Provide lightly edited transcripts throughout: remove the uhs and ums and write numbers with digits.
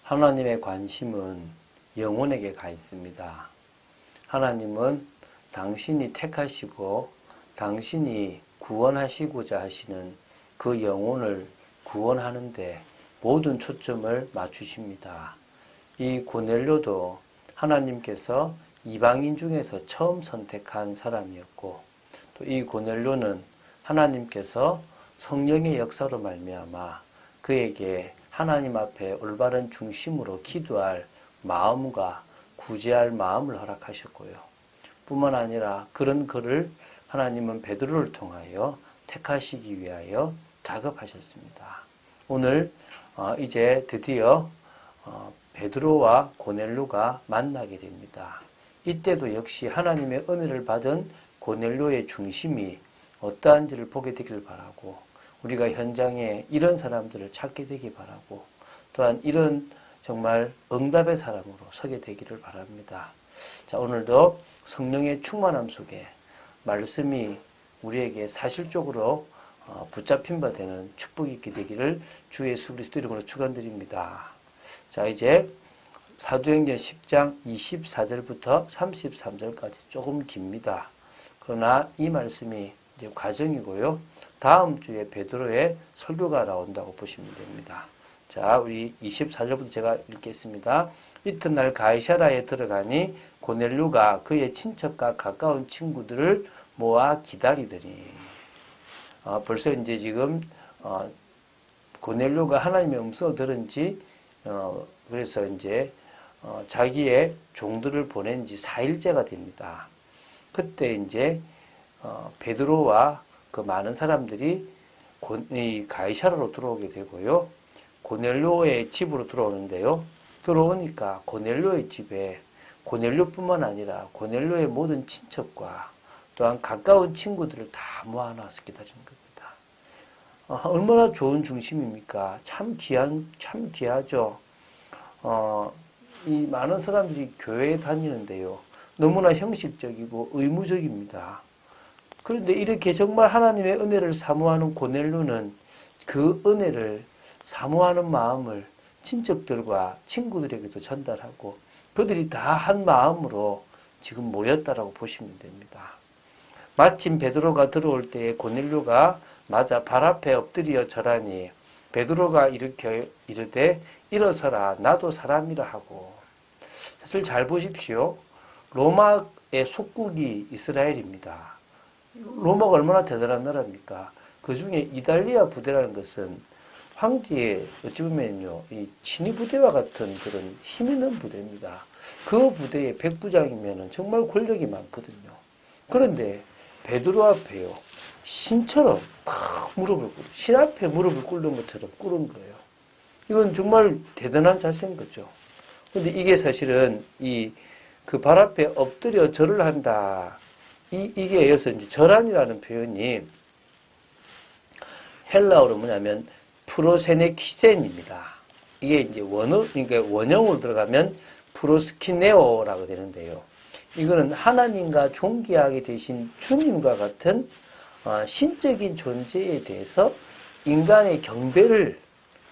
하나님의 관심은 영혼에게 가 있습니다. 하나님은 당신이 택하시고 당신이 구원하시고자 하시는 그 영혼을 구원하는데 모든 초점을 맞추십니다. 이 고넬료도 하나님께서 이방인 중에서 처음 선택한 사람이었고, 또 이 고넬료는 하나님께서 성령의 역사로 말미암아 그에게 하나님 앞에 올바른 중심으로 기도할 마음과 구제할 마음을 허락하셨고요. 뿐만 아니라 그런 그를 하나님은 베드로를 통하여 택하시기 위하여 작업하셨습니다. 오늘 이제 드디어 베드로와 고넬료가 만나게 됩니다. 이때도 역시 하나님의 은혜를 받은 고넬료의 중심이 어떠한지를 보게 되길 바라고, 우리가 현장에 이런 사람들을 찾게 되기 바라고, 또한 이런 정말 응답의 사람으로 서게 되기를 바랍니다. 자, 오늘도 성령의 충만함 속에 말씀이 우리에게 사실적으로 붙잡힌 바 되는 축복이 있게 되기를 주 예수 그리스도 이름으로 축원드립니다. 자, 이제 사도행전 10장 24절부터 33절까지 조금 깁니다. 그러나 이 말씀이 이제 과정이고요. 다음 주에 베드로의 설교가 나온다고 보시면 됩니다. 자, 우리 24절부터 제가 읽겠습니다. 이튿날 가이사랴에 들어가니 고넬료가 그의 친척과 가까운 친구들을 모아 기다리더니, 벌써 이제 지금 고넬료가 하나님의 음성을 들은지, 그래서 이제 자기의 종들을 보낸 지 4일째가 됩니다. 그때 이제 베드로와 그 많은 사람들이 이 가이사랴로 들어오게 되고요. 고넬료의 집으로 들어오는데요. 들어오니까 고넬료의 집에 고넬료뿐만 아니라 고넬료의 모든 친척과 또한 가까운 친구들을 다 모아놔서 기다리는 겁니다. 얼마나 좋은 중심입니까? 참 귀하죠. 이 많은 사람들이 교회에 다니는데요. 너무나 형식적이고 의무적입니다. 그런데 이렇게 정말 하나님의 은혜를 사모하는 고넬료는 그 은혜를 사모하는 마음을 친척들과 친구들에게도 전달하고, 그들이 다 한 마음으로 지금 모였다라고 보시면 됩니다. 마침 베드로가 들어올 때에 고넬료가 맞아 발 앞에 엎드려 절하니 베드로가 일으켜 이르되 일어서라, 나도 사람이라 하고. 사실 잘 보십시오. 로마의 속국이 이스라엘입니다. 로마가 얼마나 대단한 나라입니까? 그 중에 이달리아 부대라는 것은 황제의 어찌 보면요, 이 친위 부대와 같은 그런 힘 있는 부대입니다. 그 부대의 백부장이면 정말 권력이 많거든요. 그런데 베드로 앞에요, 신처럼 탁 무릎을 꿇고, 신 앞에 무릎을 꿇는 것처럼 꿇은 거예요. 이건 정말 대단한 자세인 거죠. 근데 이게 사실은 그 발 앞에 엎드려 절을 한다. 이게 여기서 이제 절한이라는 표현이 헬라어로 뭐냐면 프로세네키젠입니다. 이게 이제 그러니까 원형으로 들어가면 프로스키네오라고 되는데요. 이거는 하나님과 존귀하게 되신 주님과 같은 신적인 존재에 대해서 인간의 경배를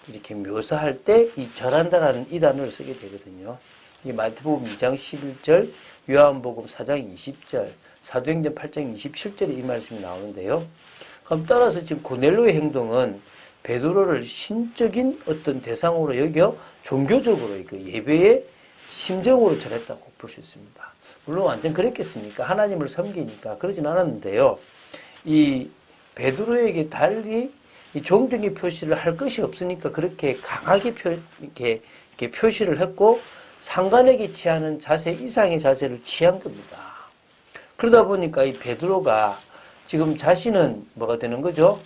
이렇게 묘사할 때 이 절한다라는 이 단어를 쓰게 되거든요. 이 마태복음 2장 11절, 요한복음 4장 20절, 사도행전 8장 27절에 이 말씀이 나오는데요. 그럼 따라서 지금 고넬료의 행동은 베드로를 신적인 어떤 대상으로 여겨 종교적으로 그 예배의 심정으로 절했다고 볼 수 있습니다. 물론 완전 그랬겠습니까? 하나님을 섬기니까 그러진 않았는데요. 이 베드로에게 달리 이 종교의 표시를 할 것이 없으니까 그렇게 강하게 이렇게 표시를 했고, 상관에게 취하는 자세 이상의 자세를 취한 겁니다. 그러다 보니까 이 베드로가 지금 자신은 뭐가 되는 거죠?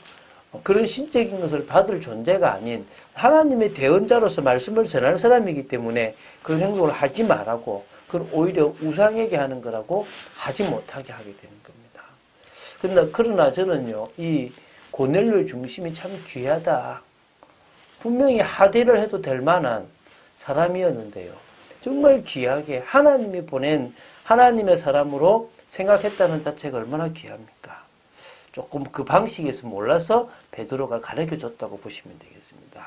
그런 신적인 것을 받을 존재가 아닌 하나님의 대언자로서 말씀을 전할 사람이기 때문에 그런 행동을 하지 말라고, 그걸 오히려 우상에게 하는 거라고 하지 못하게 하게 되는 겁니다. 그러나 저는요, 이 고넬료의 중심이 참 귀하다. 분명히 하대를 해도 될 만한 사람이었는데요. 정말 귀하게 하나님이 보낸 하나님의 사람으로 생각했다는 자체가 얼마나 귀합니까? 조금 그 방식에서 몰라서 베드로가 가르쳐줬다고 보시면 되겠습니다.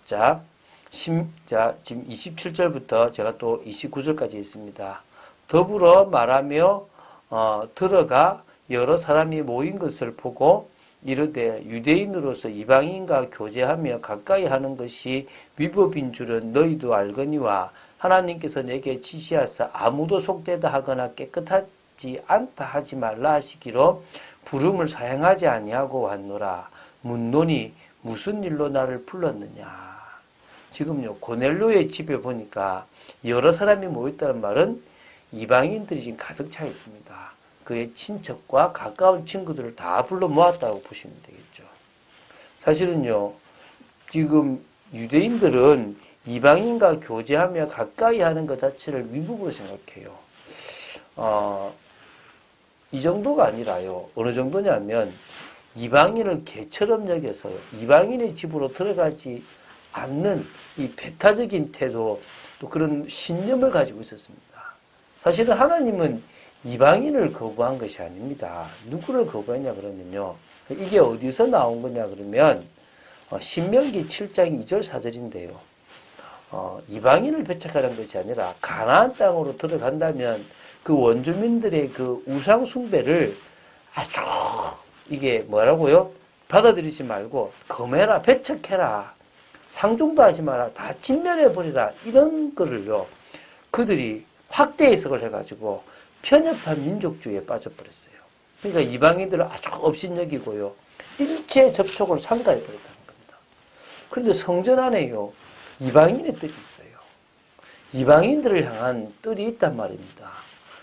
자, 자, 지금 27절부터 제가 또 29절까지 있습니다. 더불어 말하며 들어가 여러 사람이 모인 것을 보고 이르되 유대인으로서 이방인과 교제하며 가까이 하는 것이 위법인 줄은 너희도 알거니와 하나님께서 내게 지시하사 아무도 속되다 하거나 깨끗하지 않다 하지 말라 하시기로 부름을 사행하지 아니하고 왔노라. 묻노니 무슨 일로 나를 불렀느냐. 지금요, 고넬료의 집에 보니까 여러 사람이 모였다는 말은 이방인들이 지금 가득 차 있습니다. 그의 친척과 가까운 친구들을 다 불러 모았다고 보시면 되겠죠. 사실은요, 지금 유대인들은 이방인과 교제하며 가까이 하는 것 자체를 위법으로 생각해요. 이 정도가 아니라요. 어느 정도냐면 이방인을 개처럼 여겨서 이방인의 집으로 들어가지 않는 이 배타적인 태도, 또 그런 신념을 가지고 있었습니다. 사실은 하나님은 이방인을 거부한 것이 아닙니다. 누구를 거부했냐 그러면요. 이게 어디서 나온 거냐 그러면 신명기 7장 2절 4절인데요. 이방인을 배척하는 것이 아니라 가나안 땅으로 들어간다면 그 원주민들의 그 우상 숭배를 아주 이게 뭐라고요? 받아들이지 말고 검해라, 배척해라, 상종도 하지 마라, 다 진멸해버리라, 이런 거를요 그들이 확대 해석을 해가지고 편협한 민족주의에 빠져버렸어요. 그러니까 이방인들을 아주 업신여기고요 일체 접촉을 삼가해버렸다는 겁니다. 그런데 성전 안에요 이방인의 뜰이 있어요. 이방인들을 향한 뜰이 있단 말입니다.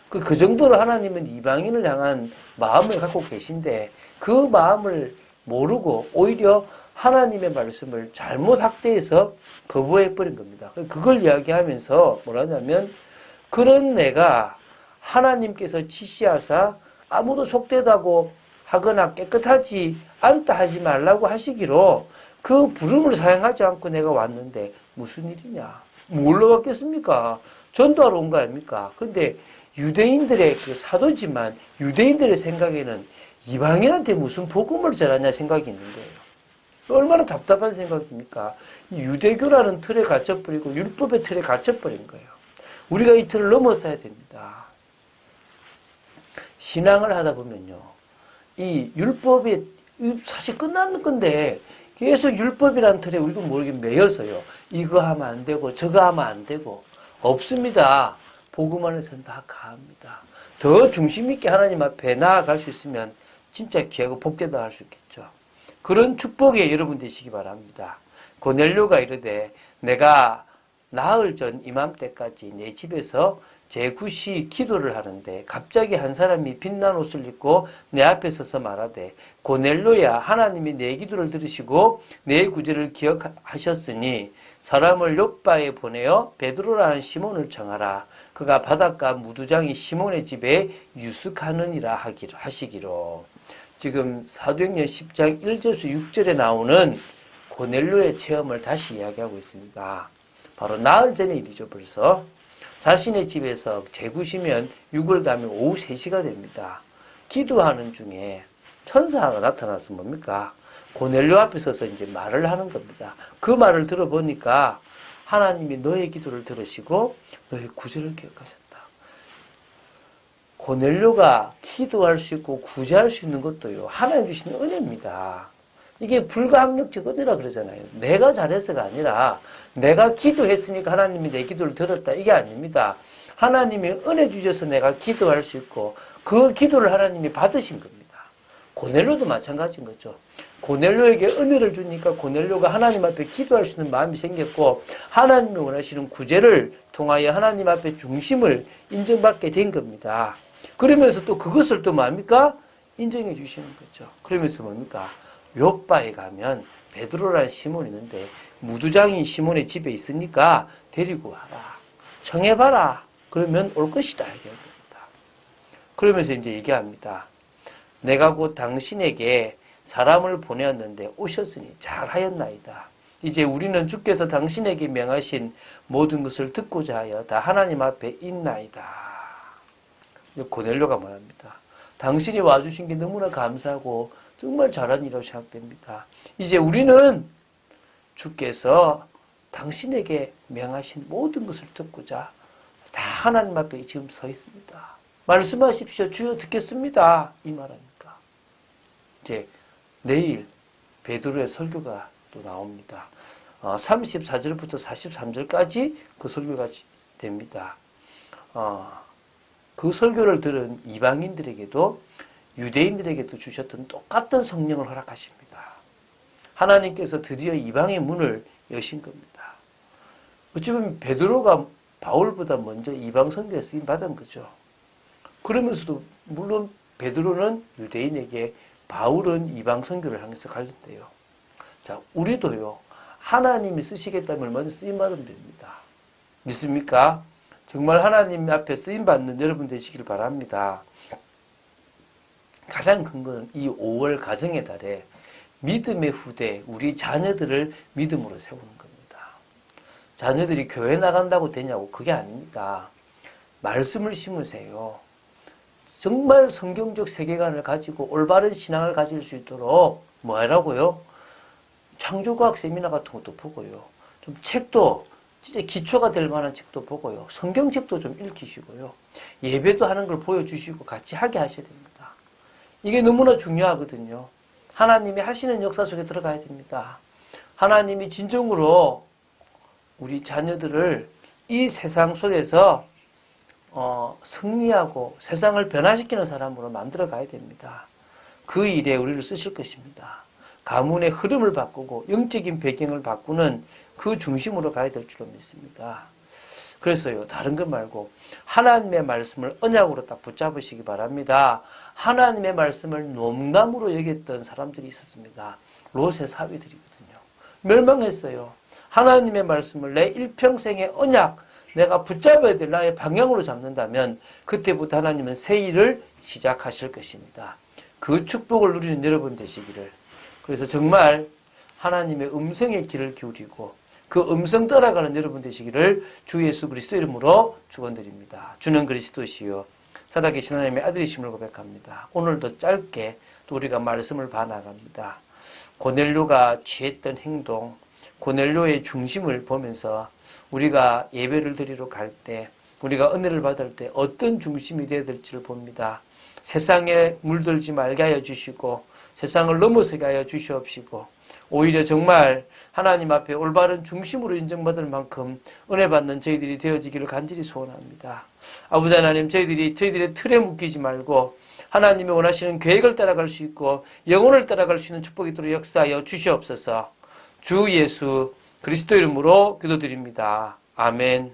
그 정도로 하나님은 이방인을 향한 마음을 갖고 계신데 그 마음을 모르고 오히려 하나님의 말씀을 잘못 확대해서 거부해버린 겁니다. 그걸 이야기하면서 뭐라냐면 그런 내가 하나님께서 지시하사 아무도 속되다고 하거나 깨끗하지 않다 하지 말라고 하시기로 그 부름을 사용하지 않고 내가 왔는데 무슨 일이냐? 뭘로 왔겠습니까? 전도하러 온 거 아닙니까? 근데 유대인들의 그 사도지만 유대인들의 생각에는 이방인한테 무슨 복음을 전하냐 생각이 있는 거예요. 얼마나 답답한 생각입니까? 유대교라는 틀에 갇혀버리고 율법의 틀에 갇혀버린 거예요. 우리가 이 틀을 넘어서야 됩니다. 신앙을 하다 보면요. 이 율법이 사실 끝나는 건데 계속 율법이라는 틀에 우리가 모르게 매여서요. 이거 하면 안 되고 저거 하면 안 되고 없습니다. 복음 안에서는 다 가합니다. 더 중심 있게 하나님 앞에 나아갈 수 있으면 진짜 귀하고 복되다 할 수 있겠죠. 그런 축복에 여러분 되시기 바랍니다. 고넬료가 이르되 내가 나흘 전 이맘때까지 내 집에서 제9시 기도를 하는데 갑자기 한 사람이 빛난 옷을 입고 내 앞에 서서 말하되 고넬료야 하나님이 내 기도를 들으시고 내 구제를 기억하셨으니 사람을 욥바에 보내어 베드로라는 시몬을 청하라. 그가 바닷가 무두장이 시몬의 집에 유숙하느니라 하시기로. 지금 사도행전 10장 1절에서 6절에 나오는 고넬료의 체험을 다시 이야기하고 있습니다. 바로 나흘 전의 일이죠. 벌써 자신의 집에서 제9시면 6월 다음에 오후 3시가 됩니다. 기도하는 중에 천사가 나타나서 뭡니까? 고넬료 앞에 서서 이제 말을 하는 겁니다. 그 말을 들어보니까 하나님이 너의 기도를 들으시고 너의 구제를 기억하셨다. 고넬료가 기도할 수 있고 구제할 수 있는 것도요. 하나님 주시는 은혜입니다. 이게 불가항력적 은혜라 그러잖아요. 내가 잘해서가 아니라 내가 기도했으니까 하나님이 내 기도를 들었다. 이게 아닙니다. 하나님이 은혜 주셔서 내가 기도할 수 있고 그 기도를 하나님이 받으신 겁니다. 고넬료도 마찬가지인 거죠. 고넬료에게 은혜를 주니까 고넬료가 하나님 앞에 기도할 수 있는 마음이 생겼고 하나님이 원하시는 구제를 통하여 하나님 앞에 중심을 인정받게 된 겁니다. 그러면서 또 그것을 또 뭡니까? 인정해 주시는 거죠. 그러면서 뭡니까? 욥바에 가면 베드로라는 시몬이 있는데 무두장인 시몬의 집에 있으니까 데리고 와라. 청해봐라. 그러면 올 것이다. 얘기합니다. 그러면서 이제 얘기합니다. 내가 곧 당신에게 사람을 보내었는데 오셨으니 잘하였나이다. 이제 우리는 주께서 당신에게 명하신 모든 것을 듣고자 하여 다 하나님 앞에 있나이다. 고넬료가 말합니다. 당신이 와주신 게 너무나 감사하고 정말 잘한 일이라고 생각됩니다. 이제 우리는 주께서 당신에게 명하신 모든 것을 듣고자 다 하나님 앞에 지금 서 있습니다. 말씀하십시오. 주여 듣겠습니다. 이 말하니까. 이제 내일 베드로의 설교가 또 나옵니다. 34절부터 43절까지 그 설교가 됩니다. 그 설교를 들은 이방인들에게도 유대인들에게도 주셨던 똑같은 성령을 허락하십니다. 하나님께서 드디어 이방의 문을 여신 겁니다. 어찌 보면 베드로가 바울보다 먼저 이방 선교에 쓰임 받은 거죠. 그러면서도 물론 베드로는 유대인에게, 바울은 이방 선교를 향해서 갈렸대요. 자, 우리도요, 하나님이 쓰시겠다면 얼마든지 쓰임 받으면 됩니다. 믿습니까? 정말 하나님 앞에 쓰임 받는 여러분 되시길 바랍니다. 가장 큰 것은 이 5월 가정의 달에 믿음의 후대, 우리 자녀들을 믿음으로 세우는 겁니다. 자녀들이 교회 나간다고 되냐고, 그게 아닙니다. 말씀을 심으세요. 정말 성경적 세계관을 가지고 올바른 신앙을 가질 수 있도록 뭐 하라고요? 창조과학 세미나 같은 것도 보고요. 좀 책도 진짜 기초가 될 만한 책도 보고요. 성경책도 좀 읽히시고요. 예배도 하는 걸 보여주시고 같이 하게 하셔야 됩니다. 이게 너무나 중요하거든요. 하나님이 하시는 역사 속에 들어가야 됩니다. 하나님이 진정으로 우리 자녀들을 이 세상 속에서 승리하고 세상을 변화시키는 사람으로 만들어 가야 됩니다. 그 일에 우리를 쓰실 것입니다. 가문의 흐름을 바꾸고 영적인 배경을 바꾸는 그 중심으로 가야 될 줄로 믿습니다. 그래서요, 다른 것 말고 하나님의 말씀을 언약으로 딱 붙잡으시기 바랍니다. 하나님의 말씀을 농담으로 여겼던 사람들이 있었습니다. 롯의 사위들이거든요. 멸망했어요. 하나님의 말씀을 내 일평생의 언약, 내가 붙잡아야 될 나의 방향으로 잡는다면 그때부터 하나님은 새 일을 시작하실 것입니다. 그 축복을 누리는 여러분 되시기를. 그래서 정말 하나님의 음성의 귀를 기울이고 그 음성 따라가는 여러분 되시기를 주 예수 그리스도 이름으로 축원드립니다. 주는 그리스도시요 살아계신 하나님의 아들이심을 고백합니다. 오늘도 짧게 또 우리가 말씀을 봐나갑니다. 고넬료가 취했던 행동, 고넬료의 중심을 보면서 우리가 예배를 드리러 갈 때, 우리가 은혜를 받을 때 어떤 중심이 되어야 될지를 봅니다. 세상에 물들지 말게 하여 주시고 세상을 넘어서게 하여 주시옵시고 오히려 정말 하나님 앞에 올바른 중심으로 인정받을 만큼 은혜 받는 저희들이 되어지기를 간절히 소원합니다. 아버지 하나님, 저희들의 틀에 묶이지 말고 하나님이 원하시는 계획을 따라갈 수 있고 영혼을 따라갈 수 있는 축복이 있도록 역사하여 주시옵소서. 주 예수 그리스도 이름으로 기도드립니다. 아멘.